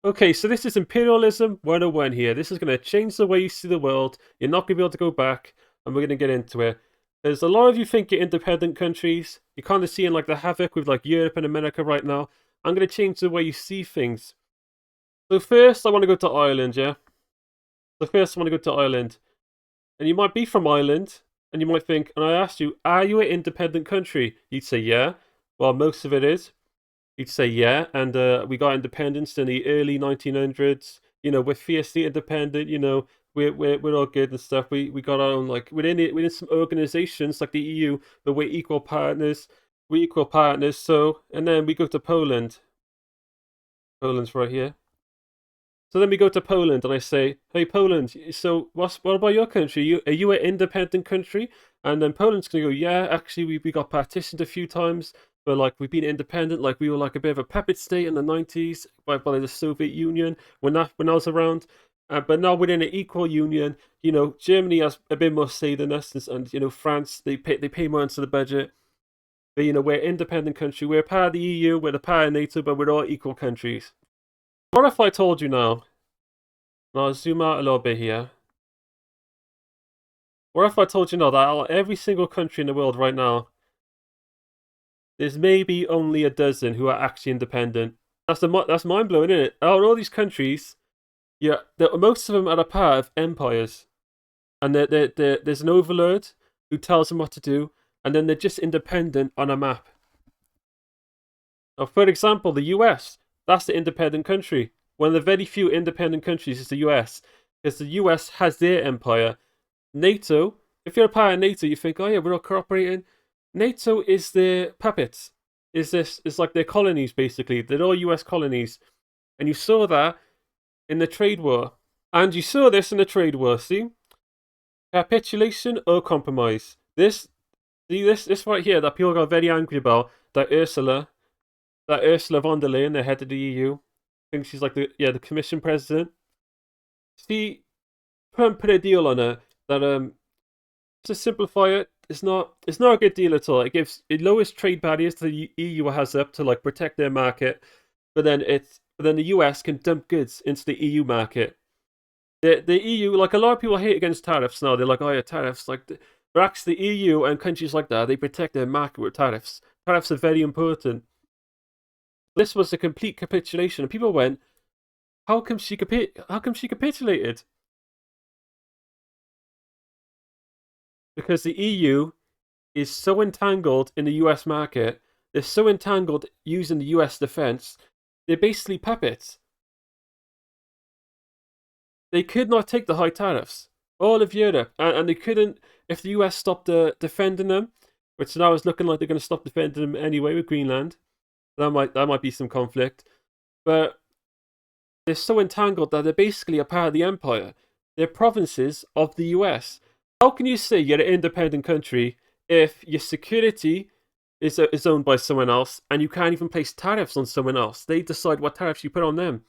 Okay, so this is Imperialism 101 here. This is going to change the way you see the world. You're not going to be able to go back, and we're going to get into it. There's a lot of you think you're independent countries. You're kind of seeing like the havoc with like Europe and America right now. I'm going to change the way you see things. So first, I want to go to Ireland, yeah? So first, I want to go to Ireland. And you might be from Ireland, and you might think, and I asked you, are you an independent country? You'd say, yeah. Well, most of it is. You'd say, yeah. And we got independence in the early 1900s. You know, we're fiercely independent. You know, we're all good and stuff. We got our own, like, within some organizations like the EU, but we're equal partners. We're equal partners. So, and then we go to Poland. Poland's right here. So then we go to Poland, and I say, "Hey, Poland. So what about your country? Are you an independent country?" And then Poland's gonna go, "Yeah, actually, we got partitioned a few times, but like we've been independent. Like we were like a bit of a puppet state in the '90s by the Soviet Union when I was around. But now within an equal union, you know, Germany has a bit more say than us, and you know, France they pay more into the budget. But you know, we're an independent country. We're part of the EU. We're a part of NATO, but we're all equal countries. What if I told you now? Now I'll zoom out a little bit here. What if I told you now that out of every single country in the world right now, there's maybe only a dozen who are actually independent? That's mind blowing, isn't it? Out of all these countries, yeah, most of them are a part of empires, and there's an overlord who tells them what to do, and then they're just independent on a map. Now, for example, the US, that's the independent country. One of the very few independent countries is the US, because the US has their empire. NATO, if you're a part of NATO, you think, oh yeah, we're all cooperating. NATO is their puppets. Is like their colonies basically. They're all US colonies. And you saw that in the trade war. And you saw this in the trade war, see? Capitulation or compromise. This right here that people got very angry about, that Ursula von der Leyen, the head of the EU, I think she's like the commission president. She put a deal on her that to simplify it, it's not a good deal at all. It lowers trade barriers the EU has up to like protect their market, but then the US can dump goods into the EU market. The EU, like a lot of people hate against tariffs now. They're like, oh yeah, tariffs. Like, but actually, the EU and countries like that, they protect their market with tariffs. Tariffs are very important. This was a complete capitulation, and people went, How come she capitulated? Because the EU is so entangled in the US market, they're so entangled using the US defense, they're basically puppets. They could not take the high tariffs. All of Europe, and they couldn't, if the US stopped defending them, which now is looking like they're going to stop defending them anyway with Greenland. That might be some conflict. But they're so entangled that they're basically a part of the empire. They're provinces of the US. How can you say you're an independent country if your security is owned by someone else and you can't even place tariffs on someone else? They decide what tariffs you put on them.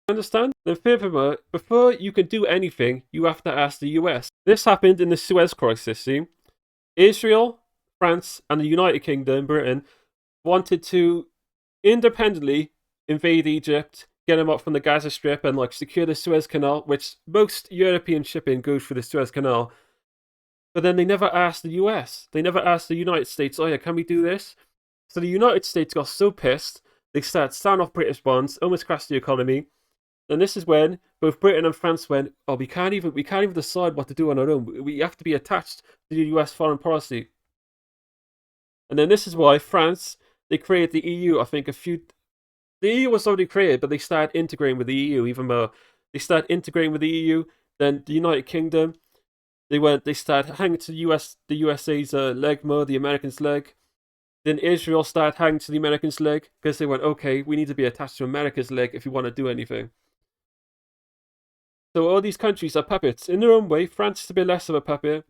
Understand? Then furthermore, before you can do anything, you have to ask the US. This happened in the Suez Crisis, see? Israel, France, and the United Kingdom, Britain, wanted to independently invade Egypt, get them up from the Gaza Strip, and like secure the Suez Canal, which most European shipping goes through the Suez Canal. But then they never asked the US. They never asked the United States, oh yeah, can we do this? So the United States got so pissed, they started selling off British bonds, almost crashed the economy. And this is when both Britain and France went, oh, we can't even decide what to do on our own. We have to be attached to the US foreign policy. And then this is why France, they created the EU, I think the EU was already created, but they started integrating with the EU even more. They started integrating with the EU, then the United Kingdom, they started hanging to the USA's leg more, the Americans' leg. Then Israel started hanging to the Americans' leg because they went, okay, we need to be attached to America's leg if we want to do anything. So all these countries are puppets in their own way. France is a bit less of a puppet.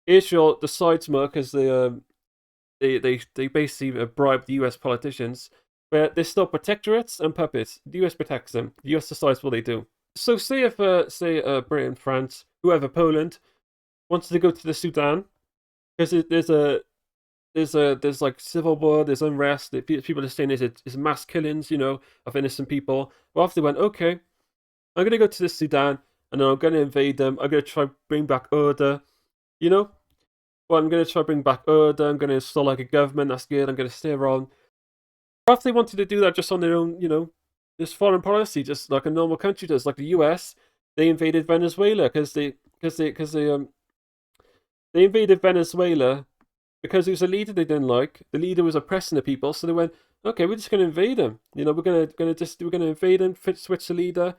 Israel decides more because they basically bribe the US politicians, but they're still protectorates and puppets. The US protects them. The US decides what they do. So say if Britain, France, whoever, Poland, wants to go to the Sudan, because there's there's like civil war, there's unrest. People are saying it's mass killings, of innocent people. Well, after they went, okay, I'm gonna go to the Sudan and then I'm gonna invade them. I'm gonna try bring back order. You know, well, I'm gonna try bring back order. I'm gonna install like a government that's good. I'm gonna stay around. Or if they wanted to do that just on their own, this foreign policy, just like a normal country does, like the U.S. They invaded Venezuela they invaded Venezuela because it was a leader they didn't like. The leader was oppressing the people, so they went, okay, we're just going to invade him. We're gonna invade him, switch the leader.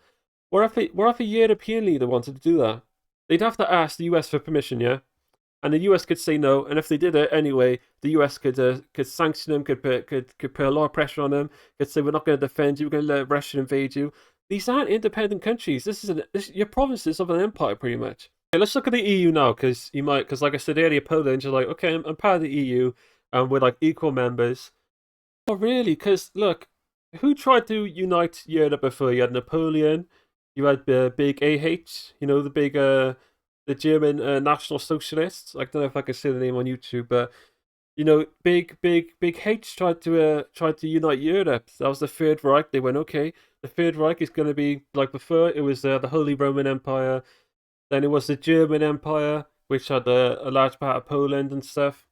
What if a European leader wanted to do that? They'd have to ask the US for permission, yeah. And the US could say no. And if they did it anyway, the US could sanction them, could put a lot of pressure on them. Could say we're not going to defend you. We're going to let Russia invade you. These aren't independent countries. Your provinces of an empire, pretty much. Okay, let's look at the EU now, because like I said earlier, Poland, you're like, okay, I'm part of the EU, and we're like equal members. Not really, because look, who tried to unite Europe before? You had Napoleon, you had big AH, the German National Socialists. I don't know if I can say the name on YouTube, but big H tried to unite Europe. That was the Third Reich. They went, okay, the Third Reich is going to be like before. It was the Holy Roman Empire. Then it was the German Empire, which had a large part of Poland and stuff.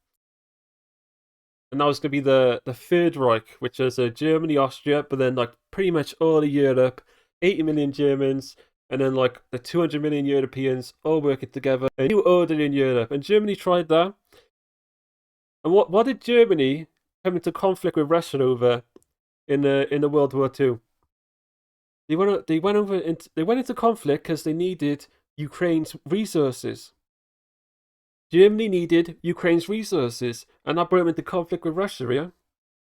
And that was going to be the Third Reich, which is Germany, Austria, but then like pretty much all of Europe, 80 million Germans, and then like the 200 million Europeans all working together. A new order in Europe. And Germany tried that. And what did Germany come into conflict with Russia over in the World War II? They went into conflict because they needed Ukraine's resources. Germany needed Ukraine's resources, and that brought them into conflict with Russia. Yeah,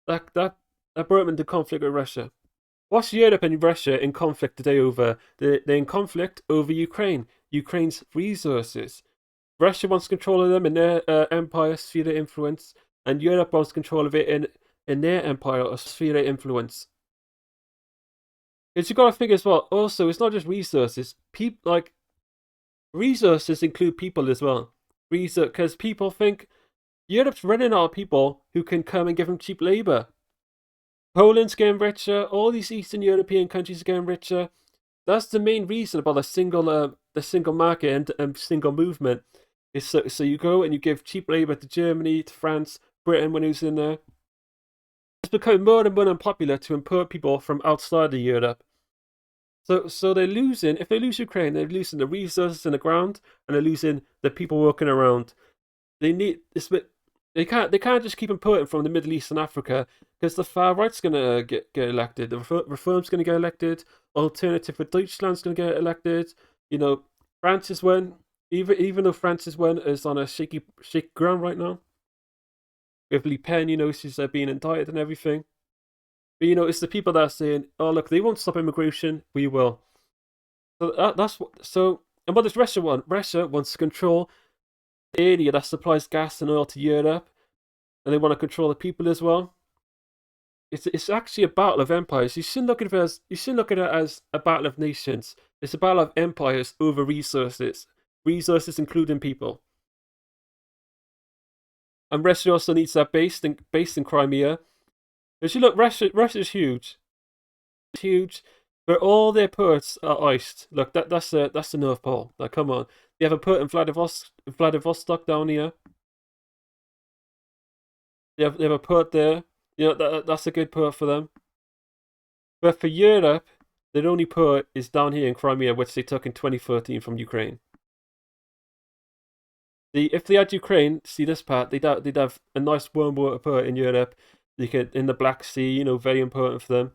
that brought them into conflict with Russia. What's Europe and Russia in conflict today over? They're in conflict over Ukraine's resources. Russia wants control of them in their empire sphere of influence, and Europe wants control of it in their empire or sphere of influence. Because you got to figure as well. Also, it's not just resources. Resources include people as well. Because people think Europe's running out of people who can come and give them cheap labor. Poland's getting richer. All these Eastern European countries are getting richer. That's the main reason about the single market and single movement. Is so you go and you give cheap labor to Germany, to France, Britain when who's in there. It's becoming more and more unpopular to import people from outside of Europe. So they're losing. If they lose Ukraine, they're losing the resources in the ground, and they're losing the people working around. They need this. They can't just keep importing from the Middle East and Africa because the far right's gonna get elected. The reform's gonna get elected. Alternative for Deutschland's gonna get elected. France is one. Even though France is one is on a shaky ground right now. With Le Pen, she's being indicted and everything. But it's the people that are saying, "Oh, look, they won't stop immigration. We will." So that's what. So, and what does Russia want? Russia wants to control the area that supplies gas and oil to Europe, and they want to control the people as well. It's actually a battle of empires. You shouldn't look at it as a battle of nations. It's a battle of empires over resources, including people. And Russia also needs that based in Crimea. If you look, Russia's huge, but all their ports are iced. Look, that's the North Pole. Like, come on, you have a port in Vladivostok down here. They have a port there. That's a good port for them. But for Europe, their only port is down here in Crimea, which they took in 2014 from Ukraine. If they had Ukraine, see this part, they'd have a nice warm water port in Europe. They could in the Black Sea, very important for them.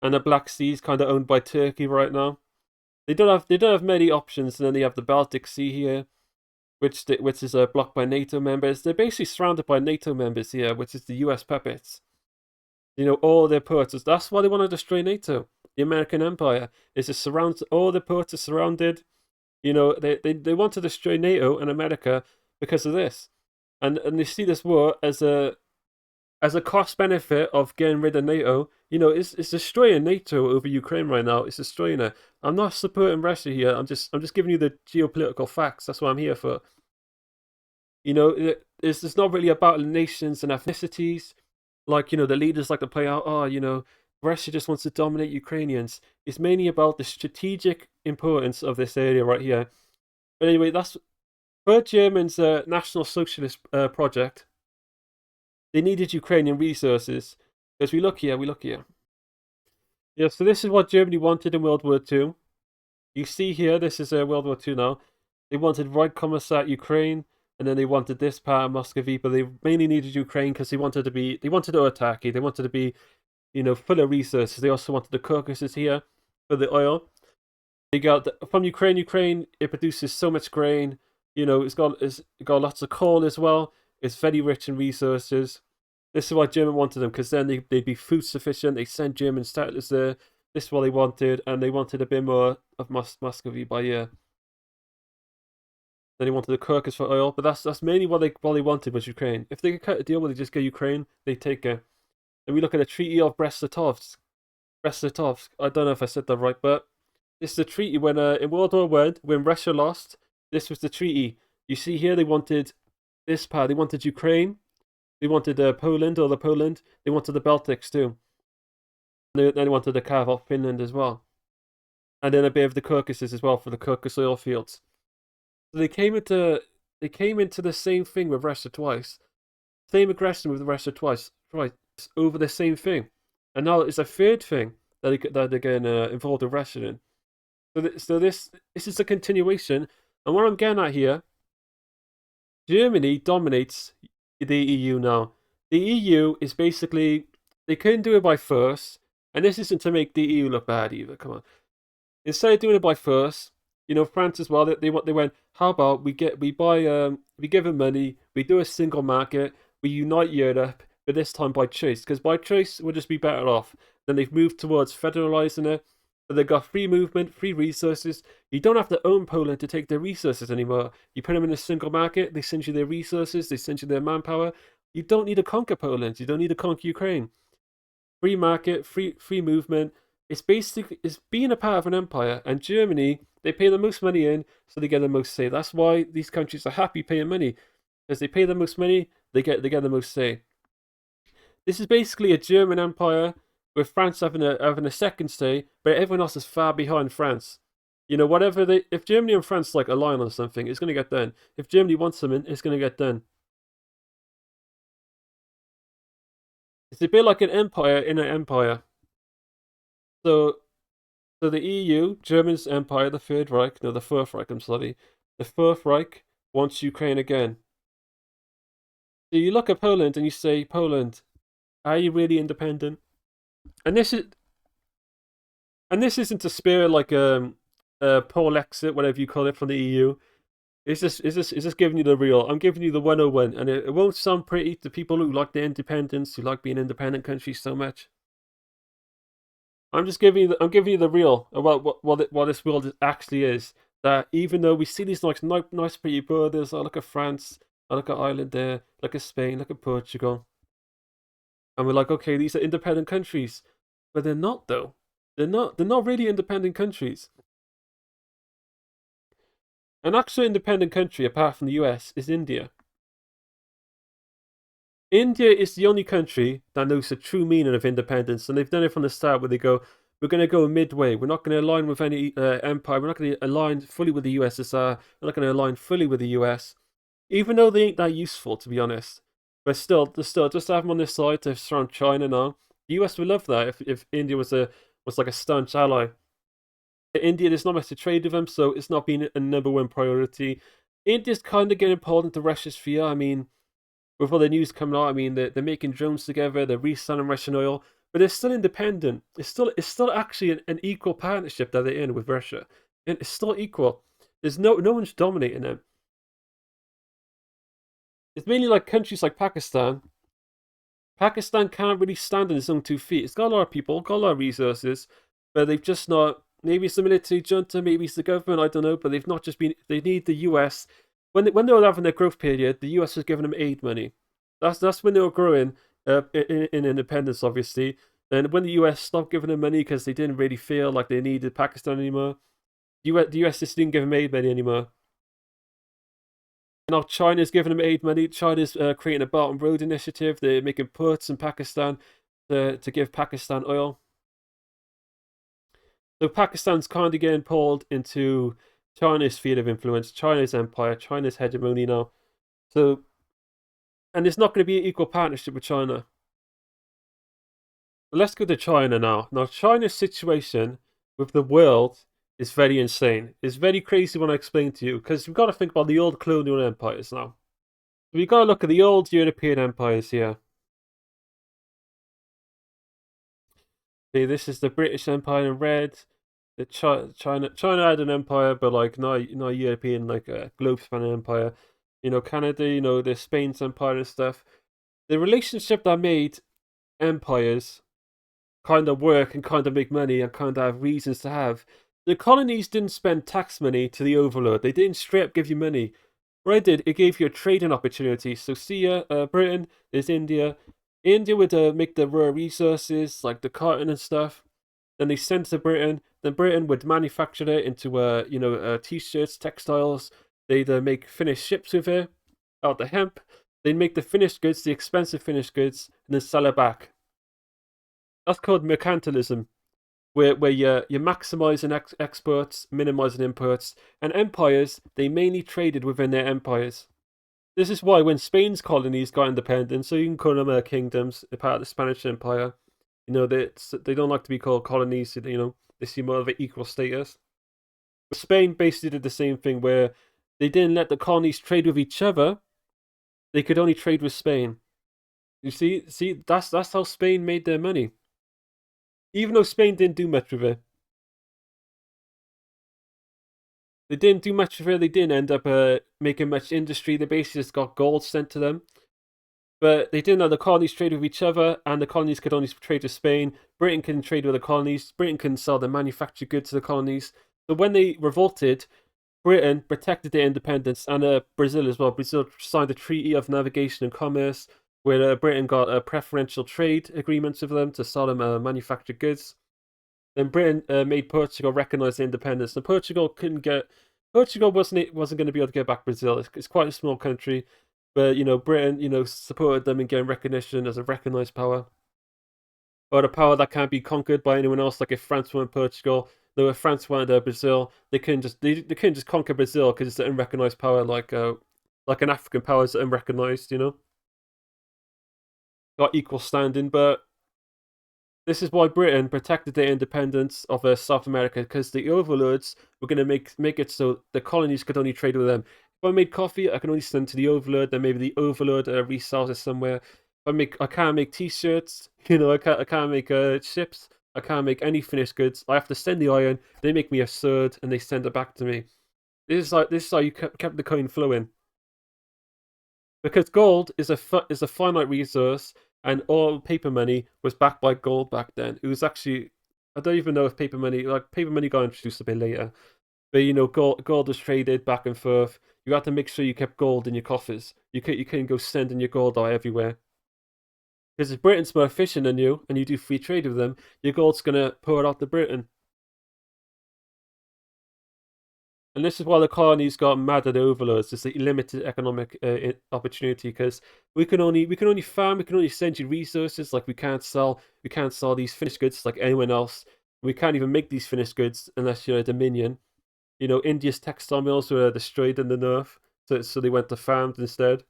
And the Black Sea is kind of owned by Turkey right now. They don't have many options, and then they have the Baltic Sea here, which is blocked by NATO members. They're basically surrounded by NATO members here, which is the US puppets. All their ports. That's why they want to destroy NATO. The American Empire is all the ports are surrounded. They want to destroy NATO and America because of this, and they see this war as a cost benefit of getting rid of NATO. It's destroying NATO over Ukraine right now. It's destroying it. I'm not supporting Russia here. I'm just giving you the geopolitical facts. That's what I'm here for. it's not really about nations and ethnicities. Like, the leaders like to play out, Russia just wants to dominate Ukrainians. It's mainly about the strategic importance of this area right here. But anyway, that's for Germans' National Socialist project. They needed Ukrainian resources. Because we look here. Yeah, so this is what Germany wanted in World War II. You see here, this is World War II now. They wanted Right Commissar Ukraine, and then they wanted this part of Muscovy, but they mainly needed Ukraine because they wanted to autarky. They wanted to be, full of resources. They also wanted the Caucasus here for the oil. They got from Ukraine. Ukraine, it produces so much grain. It's got lots of coal as well. It's very rich in resources. This is why German wanted them, because then they'd be food sufficient. They sent German settlers there. This is what they wanted, and they wanted a bit more of Muscovy by year. Then they wanted the Caucasus for oil, but that's mainly what they wanted was Ukraine. If they could cut a deal where they just get Ukraine, they take it. And we look at the Treaty of Brest-Litovsk. Brest-Litovsk. I don't know if I said that right, but this is the treaty when in World War I, when Russia lost. This was the treaty. You see here, they wanted this part. They wanted Ukraine. They wanted Poland, or the Poland. They wanted the Baltics too. Then they wanted to carve off Finland as well, and then a bit of the Caucasus as well for the Caucasus oil fields. So they came into the same thing with Russia twice, same aggression with Russia twice over the same thing, and now it's a third thing that they're getting involved with Russia in. So this is a continuation, and what I'm getting at here, Germany dominates the EU now. The EU is basically, they couldn't do it by force, and this isn't to make the EU look bad either. Come on, instead of doing it by force, France as well. They went. How about we give them money, we do a single market, we unite Europe, but this time by choice, because by choice we'll just be better off. Then they've moved towards federalizing it. But they've got free movement, free resources. You don't have to own Poland to take their resources anymore. You put them in a single market, they send you their resources, they send you their manpower. You don't need to conquer Poland. You don't need to conquer Ukraine. Free market, free movement. It's being a part of an empire. And Germany, they pay the most money in, so they get the most say. That's why these countries are happy paying money, because they pay the most money, they get the most say. This is basically a German empire, with France having a second say, but everyone else is far behind France. If Germany and France like align on something, it's going to get done. If Germany wants something, it's going to get done. It's a bit like an empire in an empire. So the EU, Germany's empire, the Third Reich, no, the Fourth Reich, I'm sorry. The Fourth Reich wants Ukraine again. So you look at Poland and you say, Poland, are you really independent? And this isn't to spare like Paul exit, whatever you call it, from the EU. It's just giving you the real. I'm giving you the 101, and it won't sound pretty to people who like the independence, who like being independent countries so much. I'm giving you the real about what this world actually is. That even though we see these nice pretty borders, I look at France, I look at Ireland there, look at Spain, look at Portugal, and we're like, okay, these are independent countries, but they're not though. They're not really independent countries. An actual independent country, apart from the US, is India. India is the only country that knows the true meaning of independence, and they've done it from the start where they go, we're going to go midway. We're not going to align with any empire. We're not going to align fully with the USSR. We're not going to align fully with the US, even though they ain't that useful, to be honest. But still, just to have them on this side to surround China now. The US would love that if India was like a staunch ally. India, there's not much to trade with them, so it's not been a number one priority. India's kind of getting pulled into Russia's sphere. I mean, with all the news coming out, I mean, they're making drones together, they're reselling Russian oil, but they're still independent. It's still actually an equal partnership that they're in with Russia, and it's still equal. There's no one's dominating them. It's mainly like countries like Pakistan. Pakistan can't really stand on its own 2 feet. It's got a lot of people, got a lot of resources, but they've just not. Maybe it's the military junta, maybe it's the government, I don't know, but they've not just been. They need the US. When they were having their growth period, the US was giving them aid money. That's when they were growing in independence, obviously. And when the US stopped giving them money because they didn't really feel like they needed Pakistan anymore, the US just didn't give them aid money anymore. Now China's giving them aid money. China's creating a Belt and Road initiative. They're making ports in Pakistan to give Pakistan oil. So Pakistan's kind of getting pulled into China's sphere of influence, China's empire, China's hegemony now. So, and it's not going to be an equal partnership with China. But let's go to China now. Now, China's situation with the world is very insane. It's very crazy when I explain to you because we've got to think about the old colonial empires now. We've got to look at the old European empires here. See, this is the British Empire in red. The China had an empire, but like not European, like a globe spanning empire. Canada, the Spain's empire and stuff. The relationship that made empires kind of work and kind of make money and kind of have reasons to have. The colonies didn't spend tax money to the overlord. They didn't straight up give you money. What it did, it gave you a trading opportunity. So see ya, Britain, there's India. India would make the raw resources like the cotton and stuff. Then they sent to Britain. Then Britain would manufacture it into t-shirts, textiles. They'd make finished ships with it, out the hemp. They'd make the finished goods, the expensive finished goods, and then sell it back. That's called mercantilism, where you're maximizing exports, minimizing imports, and empires they mainly traded within their empires. This is why when Spain's colonies got independence, so you can call them kingdoms, a part of the Spanish Empire, they don't like to be called colonies. They see more of an equal status. Spain basically did the same thing where they didn't let the colonies trade with each other. They could only trade with Spain. You see, that's how Spain made their money. Even though Spain didn't do much with it. They didn't do much with it. They didn't end up making much industry. They basically just got gold sent to them. But they didn't let the colonies trade with each other, and the colonies could only trade with Spain. Britain can trade with the colonies. Britain can sell their manufactured goods to the colonies. So when they revolted, Britain protected their independence, and Brazil as well. Brazil signed a treaty of navigation and commerce where Britain got preferential trade agreements with them to sell them manufactured goods. Then Britain made Portugal recognize their independence, and Portugal wasn't going to be able to get back Brazil. It's quite a small country, but Britain supported them in getting recognition as a recognized power, or a power that can't be conquered by anyone else. Like if France wanted Portugal, though if France wanted Brazil, they couldn't just conquer Brazil because it's an unrecognized power, like an African power is unrecognized. Got equal standing, but this is why Britain protected the independence of South America, because the overlords were going to make it so the colonies could only trade with them. If I made coffee, I can only send to the overlord. Then maybe the overlord resells it somewhere. I can't make t-shirts. I can't make ships. I can't make any finished goods. I have to send the iron. They make me a sword, and they send it back to me. This is how you kept the coin flowing. Because gold is a finite resource, and all paper money was backed by gold back then. It was actually, I don't even know if paper money got introduced a bit later, but gold was traded back and forth. You had to make sure you kept gold in your coffers. You couldn't go sending your gold out everywhere. Because if Britain's more efficient than you, and you do free trade with them, your gold's gonna pour it out to Britain. And this is why the colonies got mad at the overlords. It's a limited economic opportunity because we can only farm, we can only send you resources. Like we can't sell these finished goods like anyone else. We can't even make these finished goods unless you're a dominion. India's textile mills were destroyed in the north, so they went to farms instead.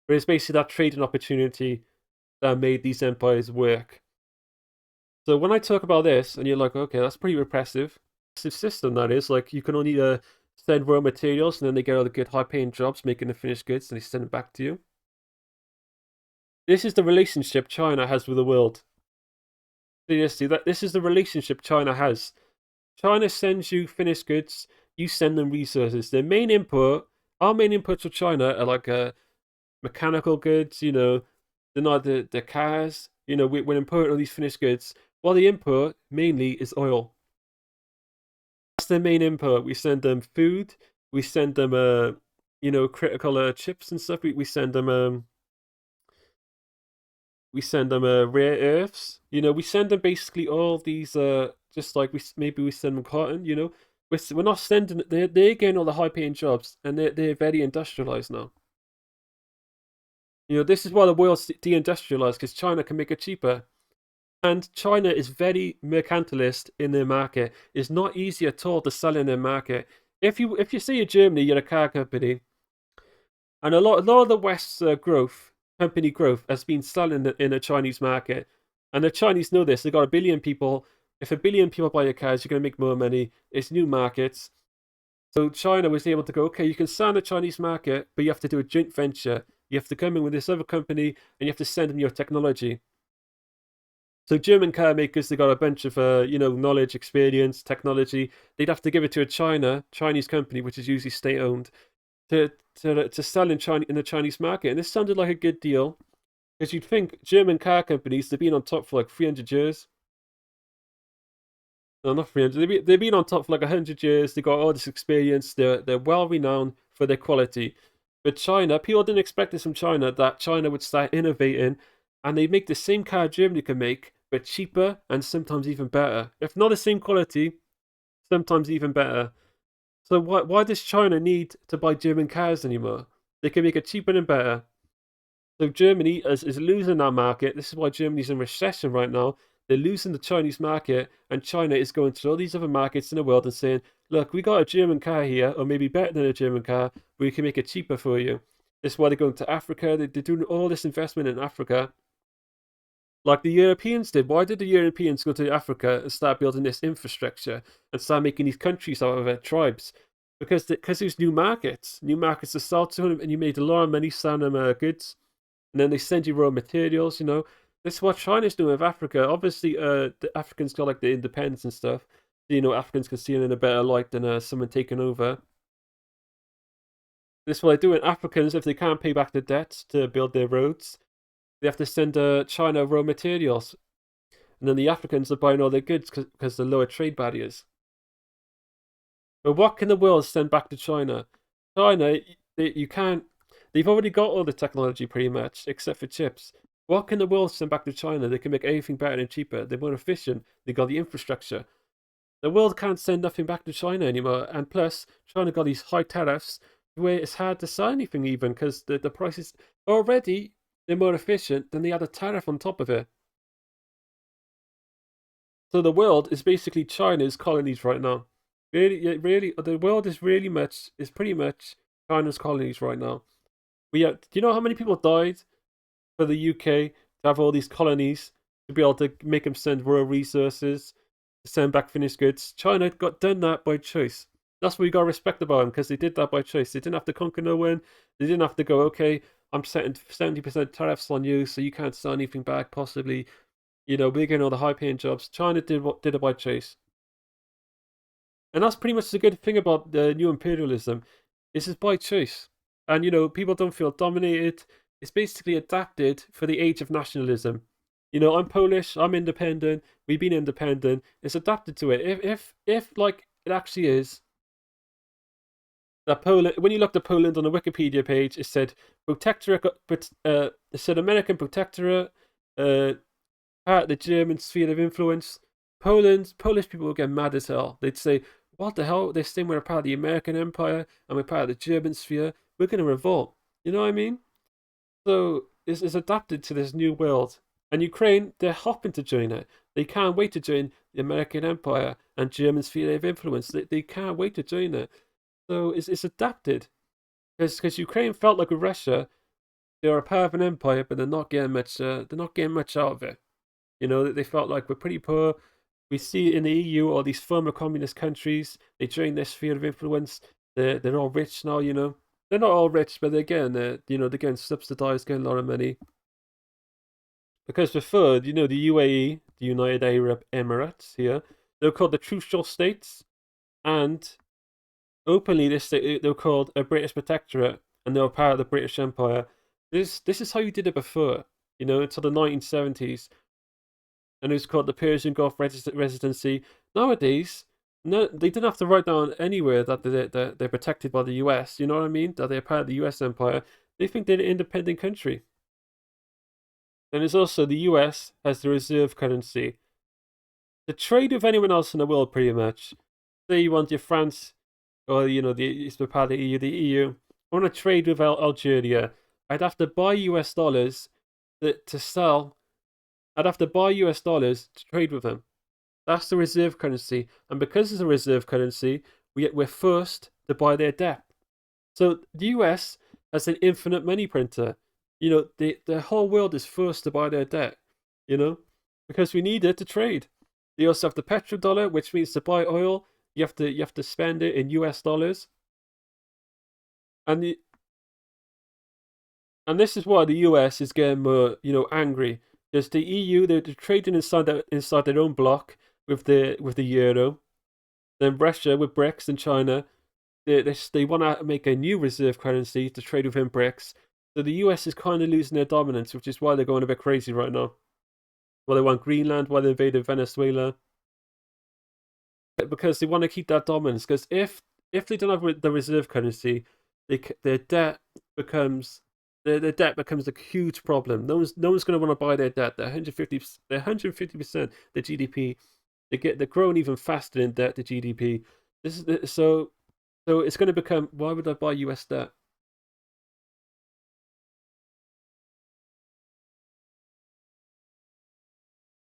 But it's basically that trading opportunity that made these empires work. So when I talk about this, and you're like, okay, that's pretty repressive system, that is. Like you can only send raw materials, and then they get all the good high-paying jobs making the finished goods, and they send it back to you. This is the relationship China has with the world. Seriously, this is the relationship China has. China sends you finished goods, you send them resources. Our main inputs for China are like mechanical goods. They're not the cars. We're importing all these finished goods. Well, the import mainly is oil. That's their main input. We send them food. We send them critical chips and stuff. We send them rare earths. We send them basically all these just like we send them cotton. we're not sending. They're getting all the high paying jobs, and they're very industrialized now. This is why the world's deindustrialized, because China can make it cheaper. And China is very mercantilist in their market. It's not easy at all to sell in their market. If you say in Germany you're a car company, and a lot of the West's company growth, has been selling in the Chinese market, and the Chinese know this. They've got a billion people. If a billion people buy your cars, you're going to make more money. It's new markets. So China was able to go, okay, you can sell in the Chinese market, but you have to do a joint venture. You have to come in with this other company, and you have to send them your technology. So German car makers, they got a bunch of knowledge, experience, technology. They'd have to give it to a Chinese company, which is usually state owned, to sell in the Chinese market. And this sounded like a good deal, because you'd think German car companies, they've been on top for like 300 years. No, not 300. They've been on top for like 100 years. They got all this experience. They're well renowned for their quality. But China, people didn't expect this from China, that China would start innovating, and they make the same car Germany can make, but cheaper and sometimes even better. If not the same quality, sometimes even better. So why does China need to buy German cars anymore? They can make it cheaper and better. So Germany is losing that market. This is why Germany's in recession right now. They're losing the Chinese market, and China is going to all these other markets in the world and saying, look, we got a German car here, or maybe better than a German car, we can make it cheaper for you. This is why they're going to Africa. They're doing all this investment in Africa, like the Europeans did. Why did the Europeans go to Africa and start building this infrastructure and start making these countries out of their tribes? Because there's new markets to sell to them, and you made a lot of money selling them goods, and then they send you raw materials. This is what China's doing with Africa. Obviously, the Africans got like the independence and stuff. Africans can see it in a better light than someone taking over. This is what they're doing. Africans, if they can't pay back the debts to build their roads, they have to send China raw materials, and then the Africans are buying all their goods because the lower trade barriers. But what can the world send back to China? China, you can't. They've already got all the technology pretty much, except for chips. What can the world send back to China? They can make everything better and cheaper. They're more efficient. They got the infrastructure. The world can't send nothing back to China anymore. And plus, China got these high tariffs where it's hard to sell anything even, because the prices already, they're more efficient, then they add a tariff on top of it. So the world is basically China's colonies right now. Really, the world is pretty much China's colonies right now. Do you know how many people died for the UK to have all these colonies, to be able to make them send raw resources, to send back finished goods? China got done that by choice. That's what we got to respect about them, because they did that by choice. They didn't have to conquer no one. They didn't have to go, okay, I'm setting 70% tariffs on you, so you can't sell anything back, possibly. We're getting all the high paying jobs. China did it by choice. And that's pretty much the good thing about the Neo-Imperialism. This is by choice. And, people don't feel dominated. It's basically adapted for the age of nationalism. I'm Polish, I'm independent, we've been independent. It's adapted to it. If like, it actually is, that Poland, when you looked at Poland on the Wikipedia page, it said protectorate, it said American protectorate, part of the German sphere of influence. Polish people would get mad as hell. They'd say, what the hell? They're saying we're a part of the American Empire and we're part of the German sphere. We're going to revolt. You know what I mean? So it's adapted to this new world. And Ukraine, they're hopping to join it. They can't wait to join the American Empire and German sphere of influence. They can't wait to join it. So it's adapted. Because Ukraine felt like with Russia, they're a part of an empire, but they're not getting much. They're not getting much out of it. They felt like we're pretty poor. We see in the EU all these former communist countries. They join their sphere of influence. They're all rich now. They're not all rich, but they're getting subsidized, getting a lot of money. Because before, the UAE, the United Arab Emirates here, they were called the Trucial States, and openly they were called a British protectorate, and they were part of the British Empire. This is how you did it before, until the 1970s. And it was called the Persian Gulf Residency. Nowadays, no, they didn't have to write down anywhere that they're protected by the US. You know what I mean? That they're part of the US empire. They think they're an independent country. And it's also the US has the reserve currency. To trade with anyone else in the world, pretty much. say you want your France or the Eastern part of the EU. I want to trade with Algeria. I'd have to buy US dollars to sell. I'd have to buy US dollars to trade with them. That's the reserve currency, and because it's a reserve currency, we're forced to buy their debt. So the US has an infinite money printer. The whole world is forced to buy their debt. You know, because we need it to trade. They also have the petrodollar, which means to buy oil, you have to spend it in US dollars, and the and this is why the US is getting more angry. There's the EU, they're trading inside their own bloc with the euro. Then Russia with BRICS and China, they want to make a new reserve currency to trade within BRICS. So the US is kind of losing their dominance, which is why they're going a bit crazy right now. Why they want Greenland, why they invaded Venezuela, because they want to keep that dominance. Because if they don't have the reserve currency, their debt becomes their debt becomes a huge problem. No one's going to want to buy their debt. They're 150% the GDP. They're growing even faster in debt to GDP. So it's going to become, why would I buy US debt?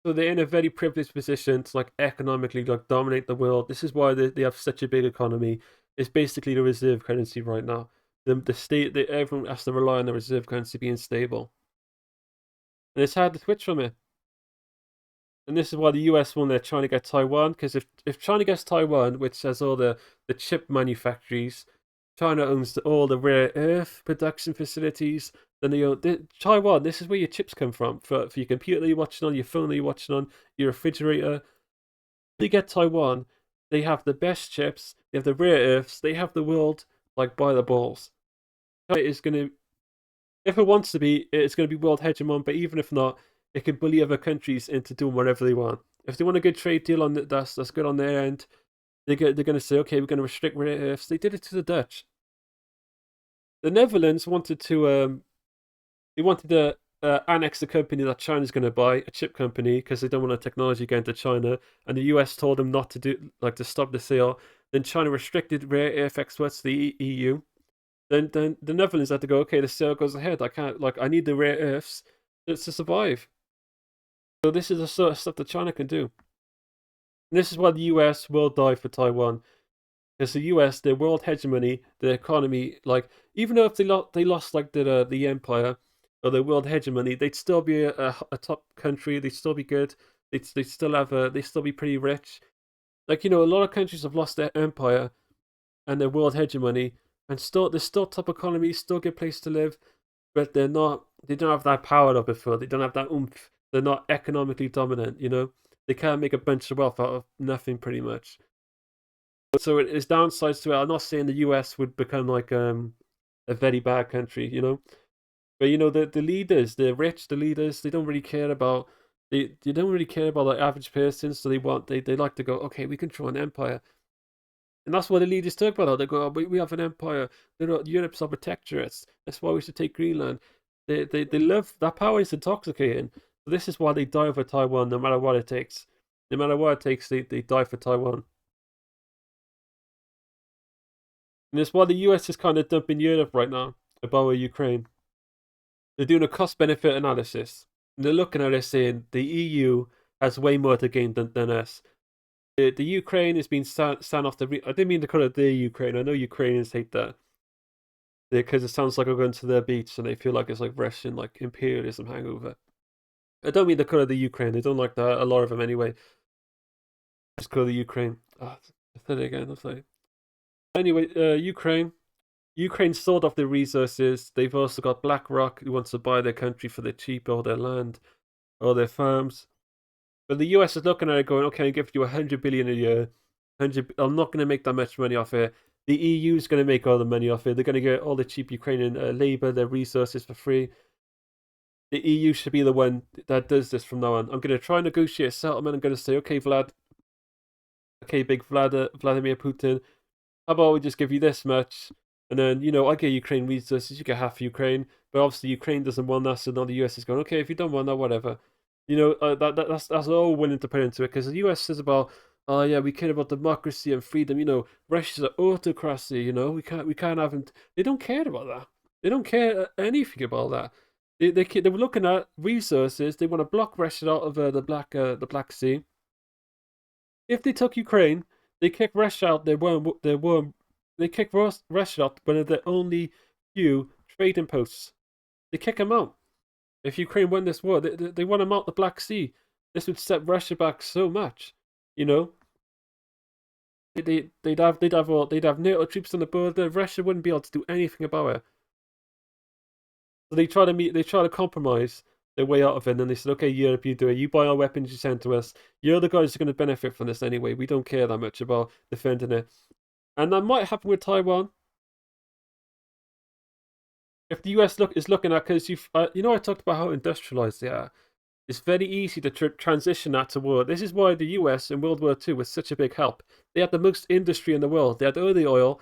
So they're in a very privileged position to economically dominate the world. This is why they have such a big economy. It's basically the reserve currency right now. The state that everyone has to rely on the reserve currency being stable, and it's hard to switch from it. And this is why the US won. They're trying to get Taiwan, because if China gets Taiwan, which has all the chip manufactories, China owns all the rare earth production facilities. Then Taiwan. This is where your chips come from for your computer that you're watching on, your phone that you're watching on, your refrigerator. They get Taiwan. They have the best chips. They have the rare earths. They have the world by the balls. China is gonna, if it wants to be, it's gonna be world hegemon. But even if not, it can bully other countries into doing whatever they want. If they want a good trade deal on that's good on their end, they're going to say, okay, we're going to restrict rare earths. They did it to the Dutch. The Netherlands wanted to annex the company that China's going to buy, a chip company, because they don't want the technology going to China. And the US told them not to do, to stop the sale. Then China restricted rare earth exports to the EU. Then the Netherlands had to go, okay, the sale goes ahead. I can't, I need the rare earths to survive. So this is the sort of stuff that China can do. And this is why the US will die for Taiwan. Because the US, their world hegemony, their economy, even though if they lost the empire or their world hegemony, they'd still be a top country. They'd still be good. They'd still be pretty rich. A lot of countries have lost their empire and their world hegemony, and they're still top economy, still good place to live, but they're not. They don't have that power that before. They don't have that oomph. They're not economically dominant. They can't make a bunch of wealth out of nothing, pretty much. So it's downsides to it. I'm not saying the US would become a very bad country, but the leaders, the rich, the leaders, they don't really care about they don't really care about the average person. So they like to go, okay, we control an empire, and that's why the leaders talk about that. They go, oh, we have an empire. Europe's our protectorates. That's why we should take Greenland. They love that power is intoxicating. So this is why they die for Taiwan, no matter what it takes. No matter what it takes, they die for Taiwan. And it's why the US is kind of dumping Europe right now about Ukraine. They're doing a cost benefit analysis. And they're looking at it saying the EU has way more to gain than us. The Ukraine has been stand off the. I didn't mean to call it the Ukraine. I know Ukrainians hate that because it sounds like we're going to their beach and they feel like it's Russian imperialism hangover. I don't mean to call it the Ukraine. They don't like that. A lot of them anyway. Just call it the Ukraine. Oh, I said it again. I'm sorry. Anyway, Ukraine sold off their resources. They've also got BlackRock who wants to buy their country for their cheap, all their land, all their farms. But the US is looking at it going, okay, I'll give you 100 billion a year. I'm not going to make that much money off it. The EU is going to make all the money off it. They're going to get all the cheap Ukrainian labor, their resources for free. The EU should be the one that does this from now on. I'm going to try and negotiate a settlement. I'm going to say, okay, big Vladimir Putin, how about we just give you this much? And then, I get Ukraine resources, you get half Ukraine. But obviously, Ukraine doesn't want that, so now the US is going, okay, if you don't want that, whatever. That's all willing to put into it, because the US says about, oh yeah, we care about democracy and freedom. Russia's an autocracy. We can't have them. They don't care about that. They don't care anything about that. They were looking at resources. They want to block Russia out of the Black Sea. If they took Ukraine, they kick Russia out. They kick Russia out one of the only few trading posts. They kick them out. If Ukraine won this war, they want them out the Black Sea. This would set Russia back so much. You know, they'd have NATO troops on the border. Russia wouldn't be able to do anything about it. So they try to compromise their way out of it. And then they said, okay, Europe, you do it. You buy our weapons you send to us. You're the guys who are going to benefit from this anyway. We don't care that much about defending it. And that might happen with Taiwan if the US is looking at, because I talked about how industrialized they are. It's very easy to transition that to war. This is why the US in World War II was such a big help. They had the most industry in the world. They had all the oil.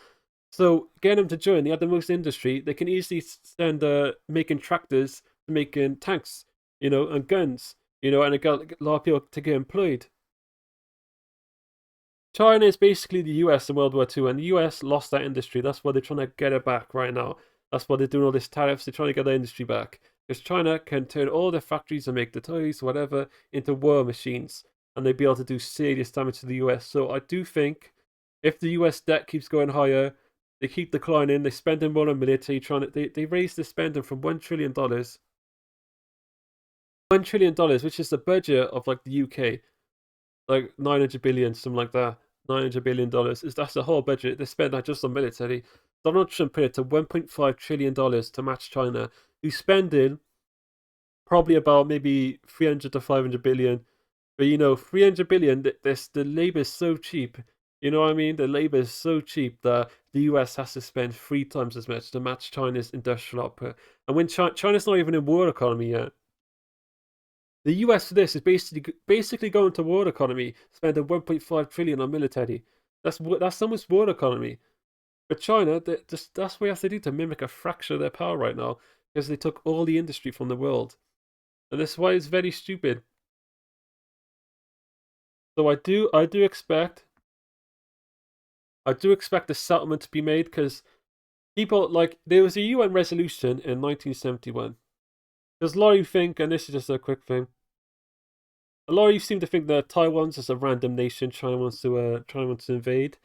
So getting them to join, they had the most industry. They can easily send making tractors to making tanks, and guns, and it got a lot of people to get employed. China is basically the US in World War II, and the US lost that industry. That's why they're trying to get it back right now. That's why they're doing all these tariffs. They're trying to get their industry back. Because China can turn all their factories and make the toys, whatever, into war machines. And they'd be able to do serious damage to the US. So I do think if the US debt keeps going higher, they keep declining, they're spending more on military, they raise the spending from $1 trillion. $1 trillion, which is the budget of like the UK, like 900 billion, something like that. $900 billion that's the whole budget. They spend that just on military. Donald Trump put it to $1.5 trillion to match China, who's spending probably about maybe 300 to 500 billion. But 300 billion, the labor is so cheap. You know what I mean? The labor is so cheap that the US has to spend 3 times as much to match China's industrial output. And when China's not even in war economy yet. The US for this is basically going to war economy, spending 1.5 trillion on military. That's almost war economy. But China, that's what we have to do to mimic a fraction of their power right now, because they took all the industry from the world, and that's why it's very stupid. So I do expect a settlement to be made, because people like there was a UN resolution in 1971. Because a lot of you think, and this is just a quick thing, a lot of you seem to think that Taiwan's just a random nation China wants to invade.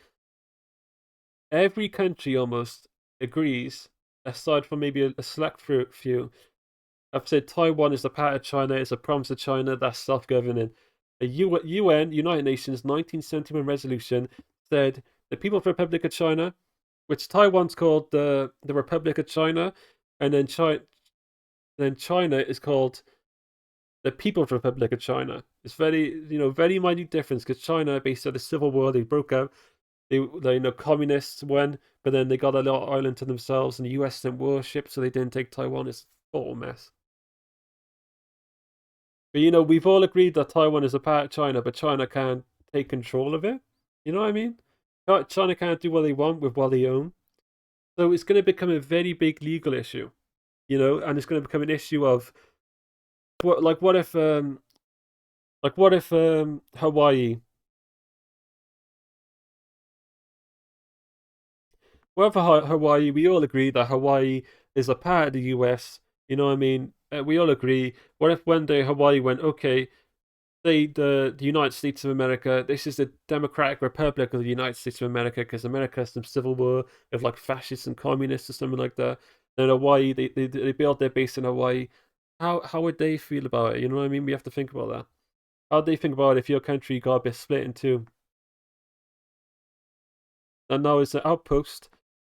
Every country almost agrees, aside from maybe a select few, have said Taiwan is a part of China, it's a province of China that's self-governing. The UN, United Nations 1971 resolution said the People's Republic of China, which Taiwan's called the Republic of China, and then China is called the People's Republic of China. It's very minute difference, because China, based on the Civil War, they broke up. They communists won, but then they got a little island to themselves, and the US sent warships, so they didn't take Taiwan. It's a total mess. But we've all agreed that Taiwan is a part of China, but China can't take control of it. You know what I mean? China can't do what they want with what they own. So it's going to become a very big legal issue, and it's going to become an issue of what if Hawaii. Well, for Hawaii, we all agree that Hawaii is a part of the US. You know what I mean? We all agree. What if one day Hawaii went, okay, say the United States of America, this is the Democratic Republic of the United States of America, because America has some civil war of like fascists and communists or something like that. Then Hawaii, they built their base in Hawaii. How would they feel about it? You know what I mean? We have to think about that. How would they think about it if your country got a bit split in two? And now it's an outpost.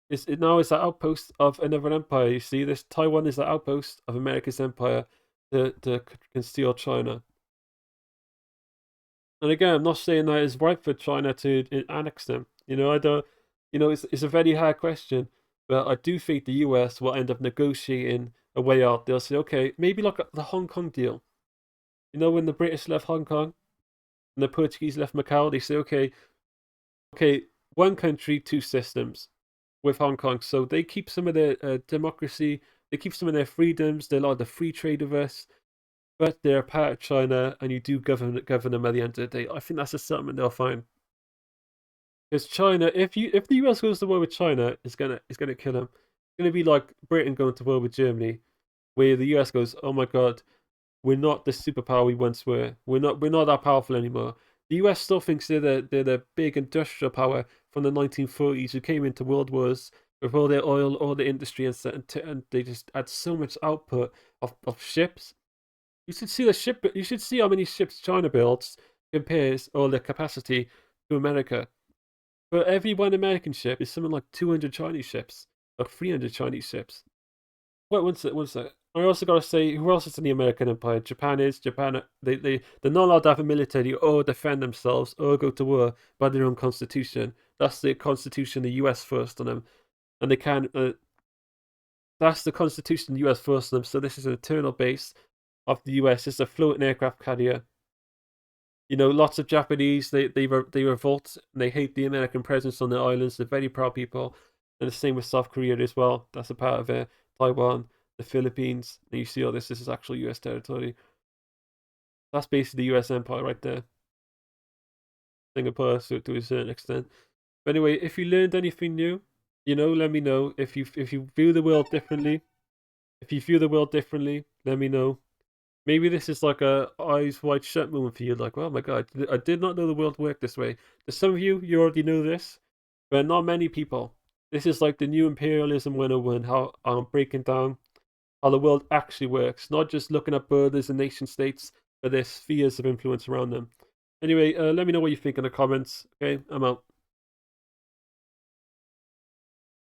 It's the outpost of another empire. You see, this Taiwan is the outpost of America's empire to conceal China. And again, I'm not saying that it's right for China to annex them. I don't. It's a very hard question, but I do think the US will end up negotiating a way out. They'll say, okay, maybe like the Hong Kong deal. When the British left Hong Kong and the Portuguese left Macau, they say, okay, one country, two systems with Hong Kong. So they keep some of their democracy, they keep some of their freedoms, they allow the free trade with us, but they're a part of China, and you do govern them at the end of the day. I think that's a settlement they'll find. Because China, if the US goes to war with China, it's gonna kill them. It's gonna be like Britain going to war with Germany, where the US goes, oh my god, we're not the superpower we once were. We're not that powerful anymore. The US still thinks they're the big industrial power from the 1940s who came into world wars with all their oil, all the industry, and they just had so much output of ships. You should see the ship. You should see how many ships China builds compares all their capacity to America. For every one American ship is something like 200 Chinese ships or 300 Chinese ships. Wait, one sec, one sec. I also gotta say, who else is in the American Empire? Japan is. Japan, they're not allowed to have a military or defend themselves or go to war by their own constitution. That's the constitution the US forced on them. And they can, that's the constitution the US forced on them. So this is an eternal base of the US. It's a floating aircraft carrier. Lots of Japanese, they revolt and they hate the American presence on the islands. They're very proud people. And the same with South Korea as well. That's a part of it. Taiwan, the Philippines. And you see all this. This is actual US territory. That's basically the US empire right there. Singapore, so to a certain extent. But anyway, if you learned anything new, let me know. If you view the world differently, let me know. Maybe this is like a eyes wide shut moment for you. Like, oh my god, I did not know the world worked this way. To some of you, you already know this, but not many people. This is like the Neo-Imperialism 101, how I'm breaking down how the world actually works, not just looking at borders and nation states, but their spheres of influence around them. Anyway, let me know what you think in the comments. Okay, I'm out.